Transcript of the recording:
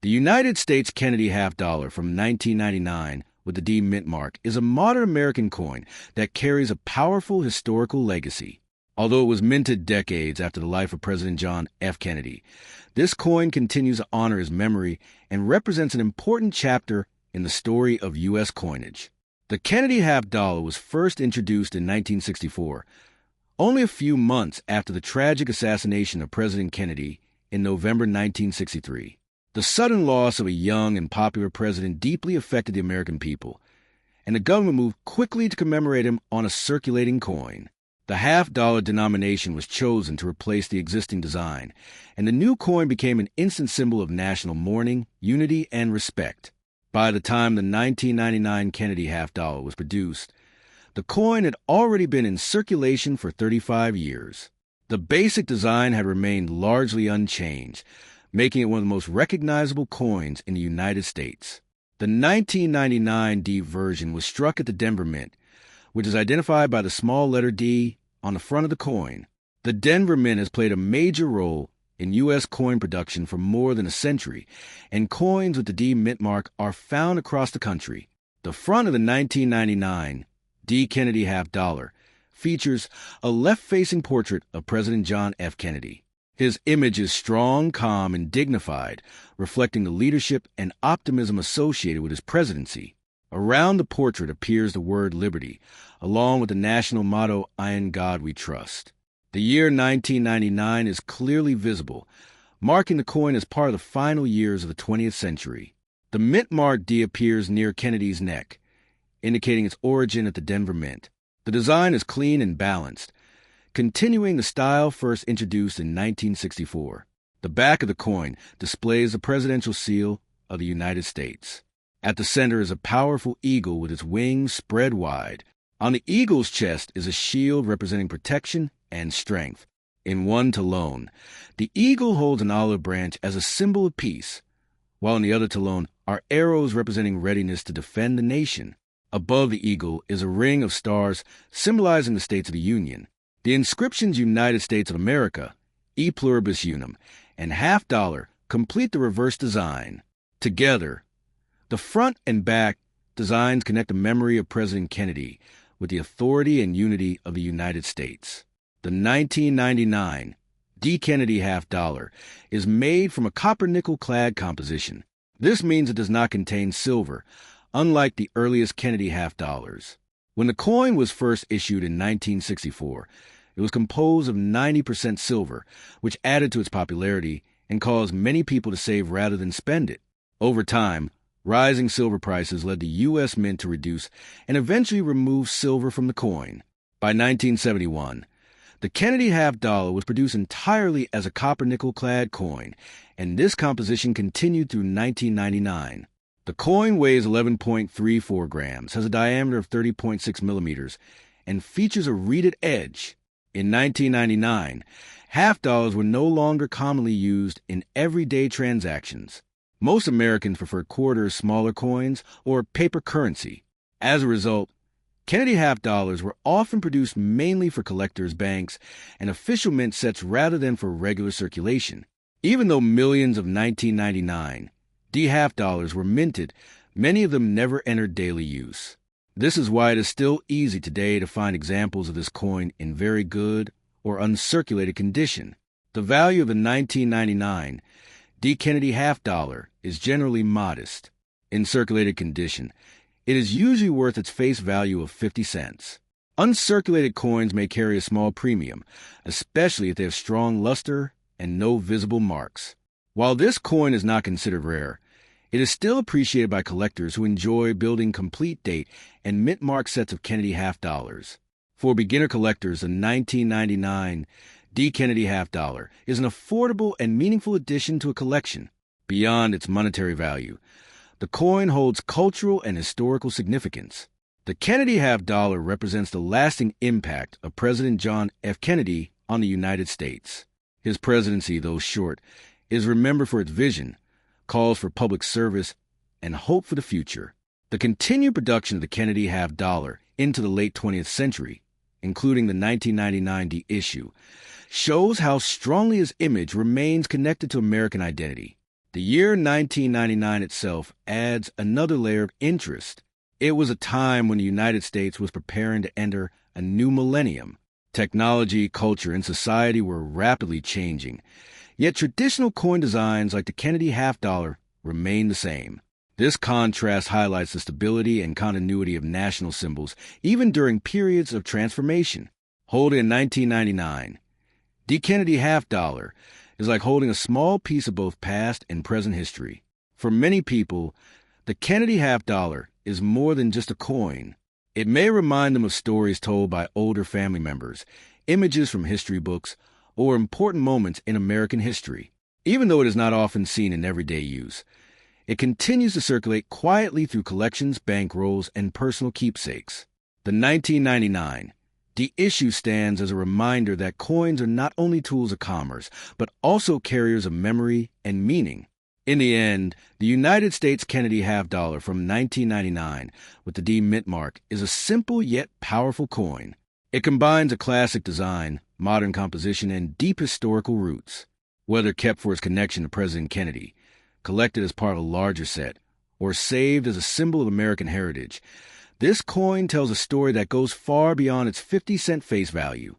The United States Kennedy half dollar from 1999 with the D mint mark is a modern American coin that carries a powerful historical legacy. Although it was minted decades after the life of President John F. Kennedy, this coin continues to honor his memory and represents an important chapter in the story of U.S. coinage. The Kennedy half dollar was first introduced in 1964, only a few months after the tragic assassination of President Kennedy in November 1963. The sudden loss of a young and popular president deeply affected the American people, and the government moved quickly to commemorate him on a circulating coin. The half-dollar denomination was chosen to replace the existing design, and the new coin became an instant symbol of national mourning, unity, and respect. By the time the 1999 Kennedy half-dollar was produced, the coin had already been in circulation for 35 years. The basic design had remained largely unchanged, making it one of the most recognizable coins in the United States. The 1999 D version was struck at the Denver Mint, which is identified by the small letter D on the front of the coin. The Denver Mint has played a major role in U.S. coin production for more than a century, and coins with the D mint mark are found across the country. The front of the 1999 D Kennedy half dollar features a left-facing portrait of President John F. Kennedy. His image is strong, calm, and dignified, reflecting the leadership and optimism associated with his presidency. Around the portrait appears the word liberty, along with the national motto, "In God We Trust." The year 1999 is clearly visible, marking the coin as part of the final years of the 20th century. The mint mark D appears near Kennedy's neck, indicating its origin at the Denver Mint. The design is clean and balanced, continuing the style first introduced in 1964. The back of the coin displays the presidential seal of the United States. At the center is a powerful eagle with its wings spread wide. On the eagle's chest is a shield representing protection and strength. In one talon, the eagle holds an olive branch as a symbol of peace, while in the other talon are arrows representing readiness to defend the nation. Above the eagle is a ring of stars symbolizing the states of the Union. The inscriptions United States of America, E Pluribus Unum, and half dollar complete the reverse design. Together, the front and back designs connect the memory of President Kennedy with the authority and unity of the United States. The 1999 D Kennedy half dollar is made from a copper-nickel clad composition. This means it does not contain silver, unlike the earliest Kennedy half dollars. When the coin was first issued in 1964, it was composed of 90% silver, which added to its popularity and caused many people to save rather than spend it. Over time, rising silver prices led the U.S. Mint to reduce and eventually remove silver from the coin. By 1971, the Kennedy half dollar was produced entirely as a copper-nickel clad coin, and this composition continued through 1999. The coin weighs 11.34 grams, has a diameter of 30.6 millimeters, and features a reeded edge. In 1999, half dollars were no longer commonly used in everyday transactions. Most Americans prefer quarters, smaller coins, or paper currency. As a result, Kennedy half dollars were often produced mainly for collectors, banks, and official mint sets rather than for regular circulation. Even though millions of 1999 D half dollars were minted, many of them never entered daily use. This is why it is still easy today to find examples of this coin in very good or uncirculated condition. The value of the 1999 D Kennedy half dollar is generally modest. In circulated condition, it is usually worth its face value of 50 cents. Uncirculated coins may carry a small premium, especially if they have strong luster and no visible marks. While this coin is not considered rare, it is still appreciated by collectors who enjoy building complete date and mint mark sets of Kennedy half dollars. For beginner collectors, the 1999 D Kennedy half dollar is an affordable and meaningful addition to a collection. Beyond its monetary value, the coin holds cultural and historical significance. The Kennedy half dollar represents the lasting impact of President John F. Kennedy on the United States. His presidency, though short, is remembered for its vision, calls for public service, and hope for the future. The continued production of the Kennedy half dollar into the late 20th century, including the 1999 D issue, shows how strongly his image remains connected to American identity. The year 1999 itself adds another layer of interest. It was a time when the United States was preparing to enter a new millennium. Technology, culture, and society were rapidly changing. Yet traditional coin designs like the Kennedy half dollar remain the same. This contrast highlights the stability and continuity of national symbols, even during periods of transformation. Hold in 1999. The Kennedy half dollar is like holding a small piece of both past and present history. For many people, the Kennedy half dollar is more than just a coin. It may remind them of stories told by older family members, images from history books, or important moments in American history. Even though it is not often seen in everyday use, it continues to circulate quietly through collections, bankrolls, and personal keepsakes. The 1999 The issue stands as a reminder that coins are not only tools of commerce, but also carriers of memory and meaning. In the end, the United States Kennedy half dollar from 1999 with the D mint mark is a simple yet powerful coin. It combines a classic design, modern composition, and deep historical roots. Whether kept for its connection to President Kennedy, collected as part of a larger set, or saved as a symbol of American heritage, this coin tells a story that goes far beyond its 50-cent face value.